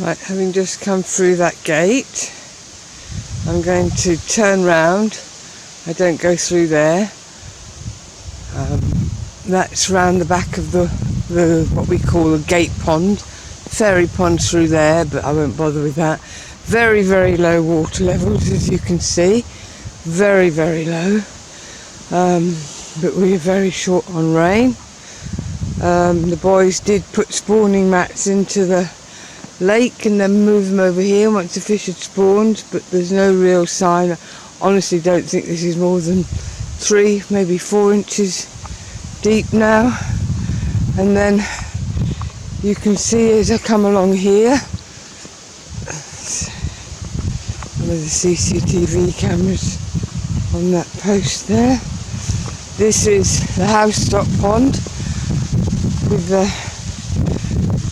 Right, having just come through that gate, I'm going to turn round. I don't go through there. That's round the back of the what we call a gate pond. Fairy pond through there, but I won't bother with that. Very, very low water levels, as you can see. Very, very low. But we're very short on rain. The boys did put spawning mats into the lake and then move them over here once the fish had spawned, but there's no real sign. I honestly don't think this is more than 3, maybe 4 inches deep now. And then you can see as I come along here, one of the CCTV cameras on that post there. This is the Housetop Pond with the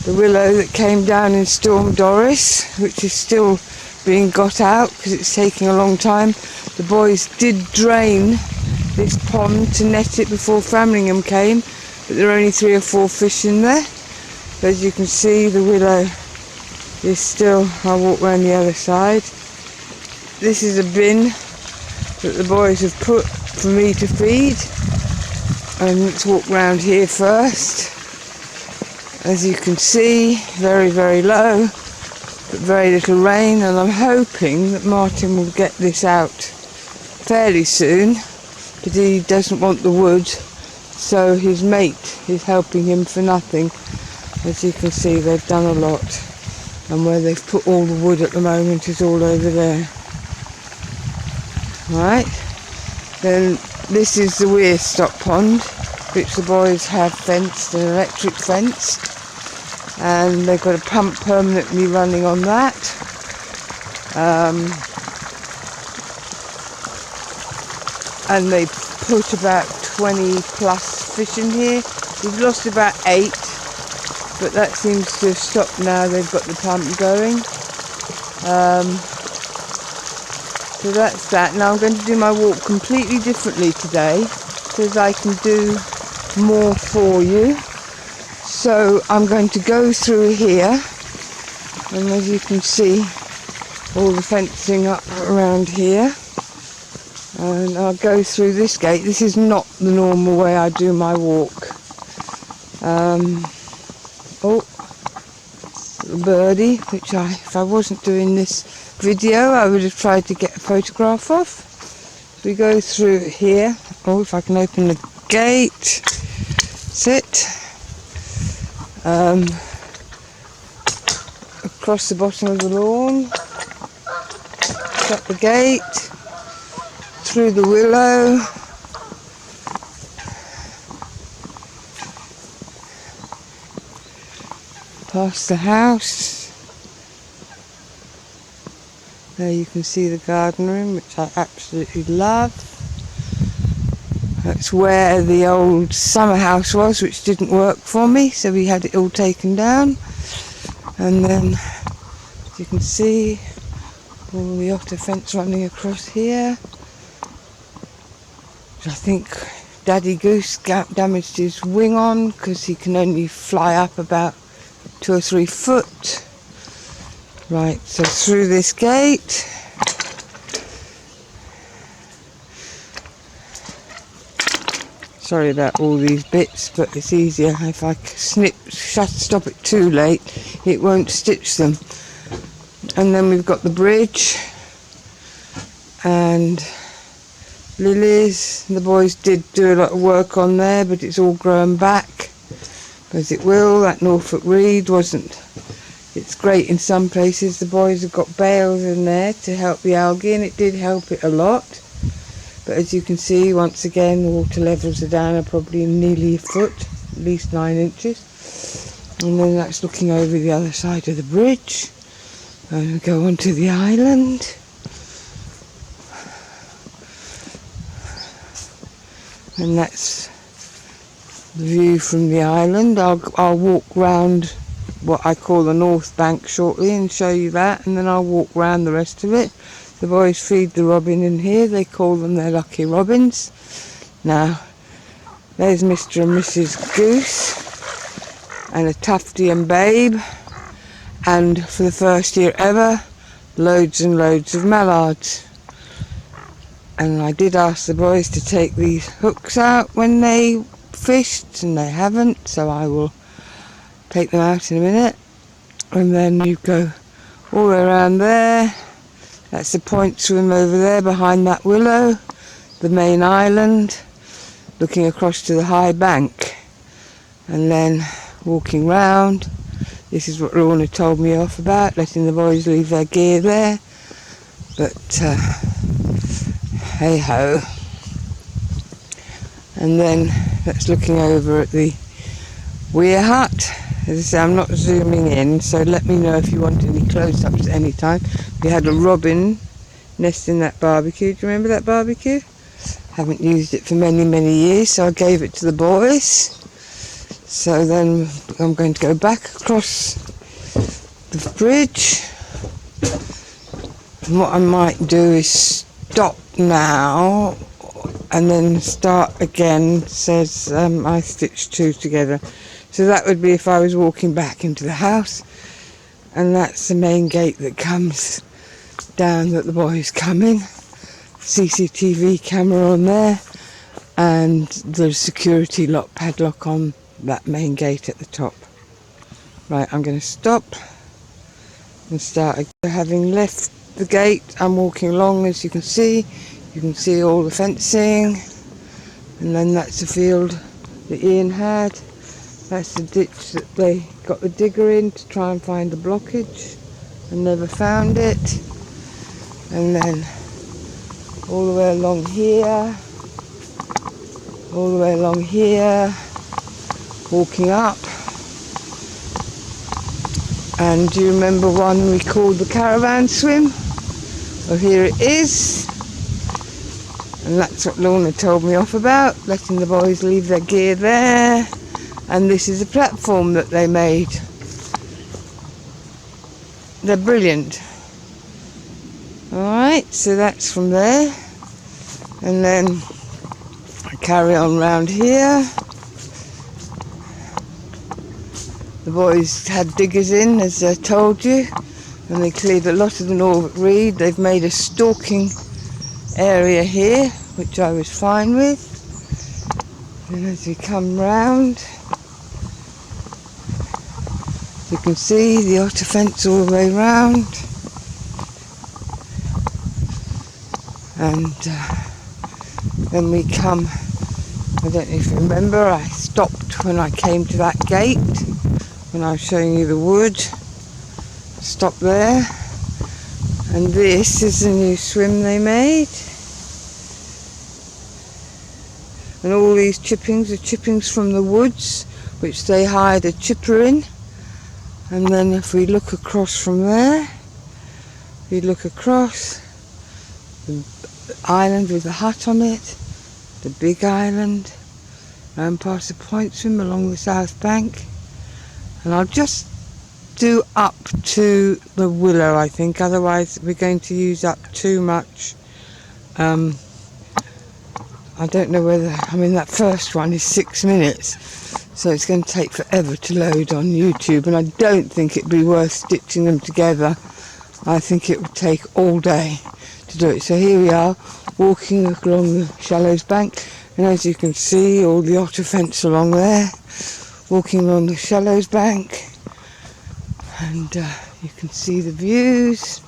willow that came down in Storm Doris, which is still being got out because it's taking a long time. The boys did drain this pond to net it before Framlingham came, but there are only 3 or 4 fish in there. But as you can see, the willow is still, I'll walk around the other side. This is a bin that the boys have put for me to feed. And let's walk round here first. As you can see, very, very low, but very little rain, and I'm hoping that Martin will get this out fairly soon, but he doesn't want the wood, so his mate is helping him for nothing. As you can see, they've done a lot, and where they've put all the wood at the moment is all over there. Right, then this is the Weirstock Pond, which the boys have fenced, an electric fence, and they've got a pump permanently running on that. And they put about 20 plus fish in here. We've lost about 8, but that seems to have stopped now. They've got the pump going. So that's that. Now I'm going to do my walk completely differently today, because I can do more for you. So I'm going to go through here, and as you can see, all the fencing up around here, and I'll go through this gate. This is not the normal way I do my walk. Oh, little birdie, which if I wasn't doing this video, I would have tried to get a photograph of. We go through here. Oh, if I can open the gate. Sit. Across the bottom of the lawn. Shut the gate. Through the willow. Past the house. There you can see the garden room, which I absolutely love. That's where the old summer house was, which didn't work for me, so we had it all taken down. And then, as you can see, all the otter fence running across here. Which I think Daddy Goose damaged his wing on, because he can only fly up about 2 or 3 foot. Right, so through this gate. Sorry about all these bits, but it's easier if I stop it too late, it won't stitch them. And then we've got the bridge and lilies. The boys did do a lot of work on there, but it's all grown back, as it will. That Norfolk reed wasn't. It's great in some places. The boys have got bales in there to help the algae, and it did help it a lot. But as you can see, once again, the water levels are down are probably nearly a foot, at least 9 inches. And then that's looking over the other side of the bridge. And we go onto the island. And that's the view from the island. I'll walk round what I call the north bank shortly and show you that, and then I'll walk round the rest of it. The boys feed the robin in here. They call them their lucky robins. Now, there's Mr. and Mrs. Goose, and a Tufty and Babe, And for the first year ever, loads and loads of mallards. And I did ask the boys to take these hooks out when they fished, and they haven't, so I will take them out in a minute. And then you go all the way around there. That's the point swim over there behind that willow, the main island, looking across to the high bank. And then walking round. This is what Lorna told me off about, letting the boys leave their gear there. But hey ho. And then that's looking over at the weir hut. As I say, I'm not zooming in, so let me know if you want any close-ups at any time. We had a robin nest in that barbecue. Do you remember that barbecue? Haven't used it for many, many years, so I gave it to the boys. So then I'm going to go back across the bridge. And what I might do is stop now and then start again. It says I stitched two together. So that would be if I was walking back into the house. And that's the main gate that comes down that the boys come in. CCTV camera on there. And the security lock padlock on that main gate at the top. Right, I'm going to stop and start again. Having left the gate, I'm walking along, as you can see. You can see all the fencing, and then that's the field that Ian had. That's the ditch that they got the digger in to try and find the blockage and never found it. And then all the way along here, all the way along here, walking up. And do you remember one we called the caravan swim? Well, here it is. And that's what Lorna told me off about, letting the boys leave their gear there. And this is a platform that they made. They're brilliant. Alright, so that's from there. And then I carry on round here. The boys had diggers in, as I told you, and they cleared a lot of the Norfolk reed. They've made a stalking area here, which I was fine with. And as we come round, you can see the otter fence all the way round. And then we come, I don't know if you remember, I stopped when I came to that gate, when I was showing you the wood. Stop there. And this is the new swim they made. And all these chippings are chippings from the woods, which they hired a chipper in. And then if we look across from there, we look across the island with the hut on it, the big island, round past the point swim along the south bank. And I'll just do up to the willow, I think, otherwise we're going to use up too much. I don't know whether, I mean, that first one is 6 minutes, so it's going to take forever to load on YouTube, and I don't think it'd be worth stitching them together. I think it would take all day to do it. So here we are, walking along the Shallows bank, and as you can see, all the otter fence along there, walking along the Shallows bank, and you can see the views.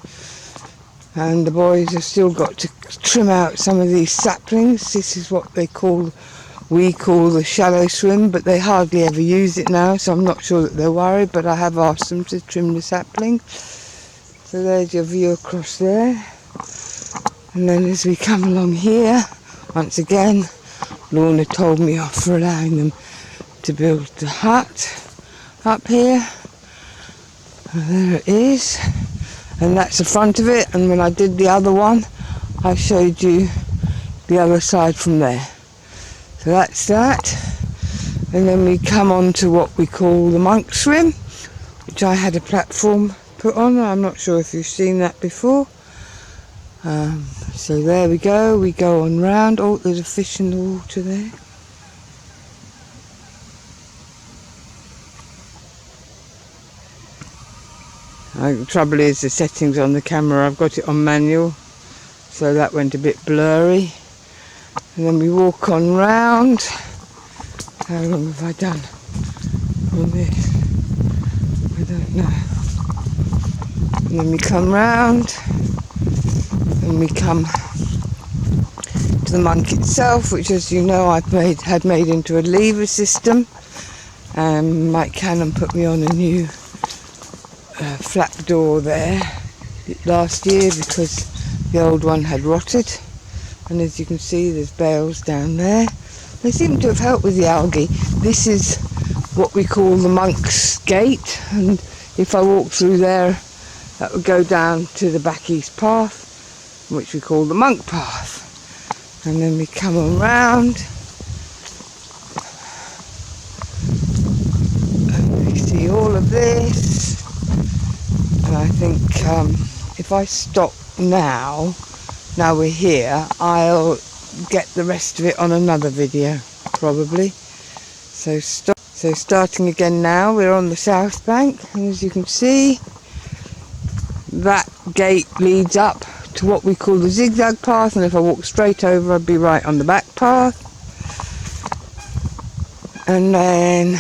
And the boys have still got to trim out some of these saplings. This is what we call the shallow swim, but they hardly ever use it now, so I'm not sure that they're worried, but I have asked them to trim the sapling. So there's your view across there. And then as we come along here, once again, Lorna told me off for allowing them to build the hut up here. And there it is. And that's the front of it, and when I did the other one, I showed you the other side from there. So that's that. And then we come on to what we call the monk swim, which I had a platform put on. I'm not sure if you've seen that before. So there we go on round. Oh, there's a fish in the water there. The trouble is the settings on the camera, I've got it on manual, so that went a bit blurry. And then we walk on round. How long have I done on this? I don't know. And then we come round and we come to the monk itself, which, as you know, had made into a lever system. Mike Cannon put me on a new flap door there last year because the old one had rotted. And as you can see, there's bales down there. They seem to have helped with the algae. This is what we call the monk's gate, and if I walk through there, that would go down to the back east path, which we call the monk path. And then we come around and we see all of this. And I think if I stop now we're here, I'll get the rest of it on another video, probably. So starting again now, we're on the south bank, and as you can see, that gate leads up to what we call the zigzag path, and if I walk straight over, I'd be right on the back path. And then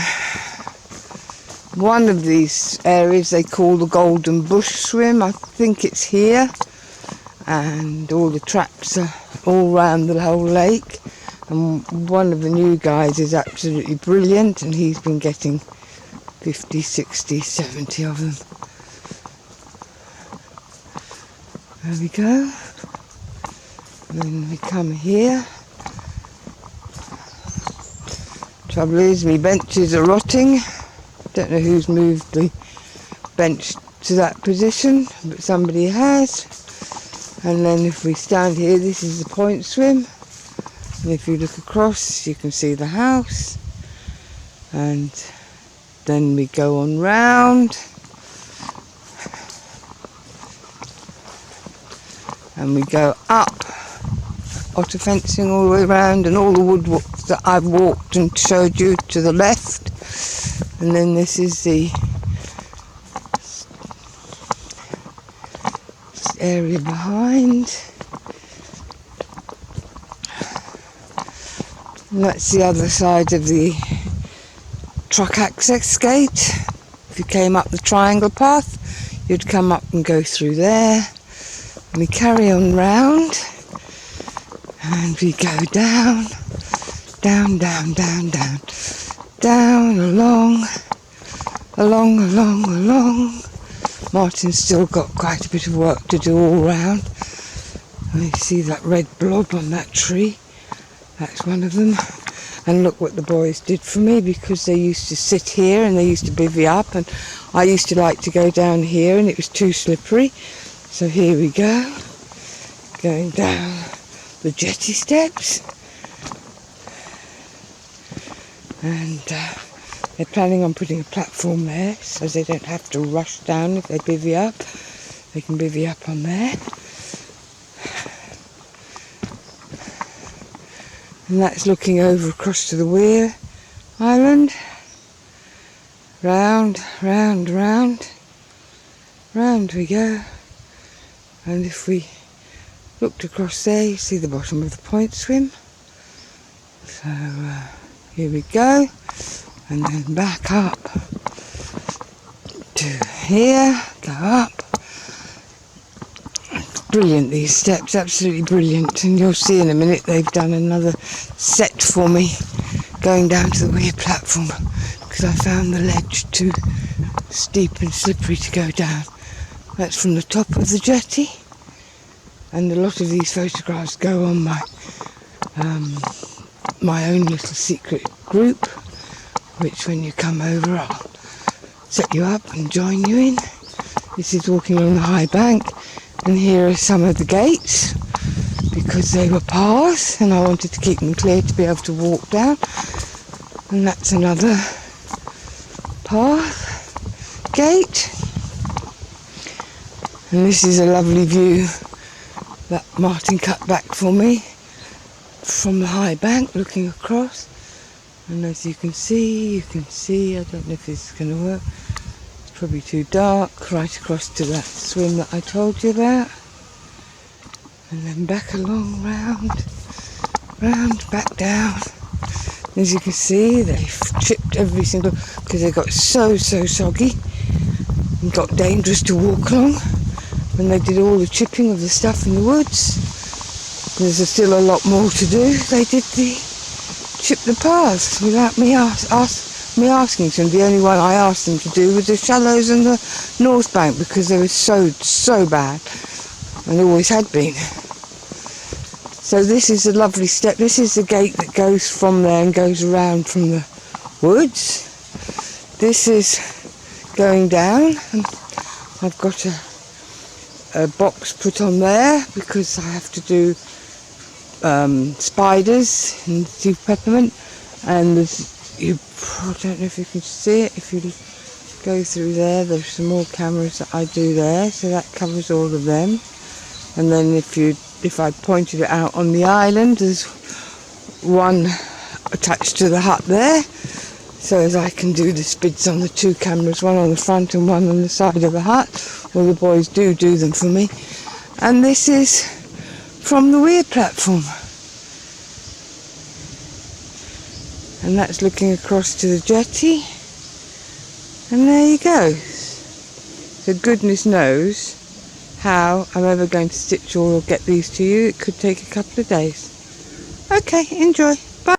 one of these areas they call the Golden Bush Swim. I think it's here. And all the traps are all round the whole lake, and one of the new guys is absolutely brilliant, and he's been getting 50, 60, 70 of them. There we go. And then we come here. Trouble is, my benches are rotting. Don't know who's moved the bench to that position, but somebody has. And then if we stand here, this is the point swim, and if you look across you can see the house. And then we go on round and we go up otter fencing all the way around, and all the wood that I've walked and showed you to the left. And then this is the area behind, and that's the other side of the truck access gate. If you came up the triangle path, you'd come up and go through there, and we carry on round and we go down, down, down, down, down, down, along. Martin's still got quite a bit of work to do all round. And you see that red blob on that tree? That's one of them. And look what the boys did for me, because they used to sit here and they used to bivvy up, and I used to like to go down here and it was too slippery. So here we go, going down the jetty steps. And they're planning on putting a platform there so they don't have to rush down if they bivvy up. They can bivvy up on there. And that's looking over across to the Weir Island. Round, round, round. Round we go. And if we looked across there, you see the bottom of the point swim. So here we go. And then back up to here, go up. It's brilliant, these steps, absolutely brilliant. And you'll see in a minute they've done another set for me going down to the Weir platform, because I found the ledge too steep and slippery to go down. That's from the top of the jetty, and a lot of these photographs go on my own little secret group, which when you come over I'll set you up and join you in. This is walking along the high bank, and here are some of the gates, because they were paths and I wanted to keep them clear to be able to walk down. And that's another path gate, and this is a lovely view that Martin cut back for me from the high bank looking across. And as you can see, I don't know if this is going to work, it's probably too dark, right across to that swim that I told you about. And then back along, round, back down. As you can see, they've chipped every single, because they got so soggy and got dangerous to walk along when they did all the chipping of the stuff in the woods. And there's still a lot more to do. They did chip the paths without me asking them. The only one I asked them to do was the shallows and the north bank, because they were so bad, and always had been. So this is a lovely step. This is the gate that goes from there and goes around from the woods. This is going down, and I've got a box put on there because I have to do spiders and do peppermint. And I don't know if you can see it. If you go through there's some more cameras that I do there, so that covers all of them. And then if I pointed it out on the island, there's one attached to the hut there, so as I can do the spids on the two cameras, one on the front and one on the side of the hut. Well, the boys do them for me. And this is from the weir platform, and that's looking across to the jetty. And there you go. So goodness knows how I'm ever going to stitch or get these to you. It could take a couple of days. Okay, enjoy.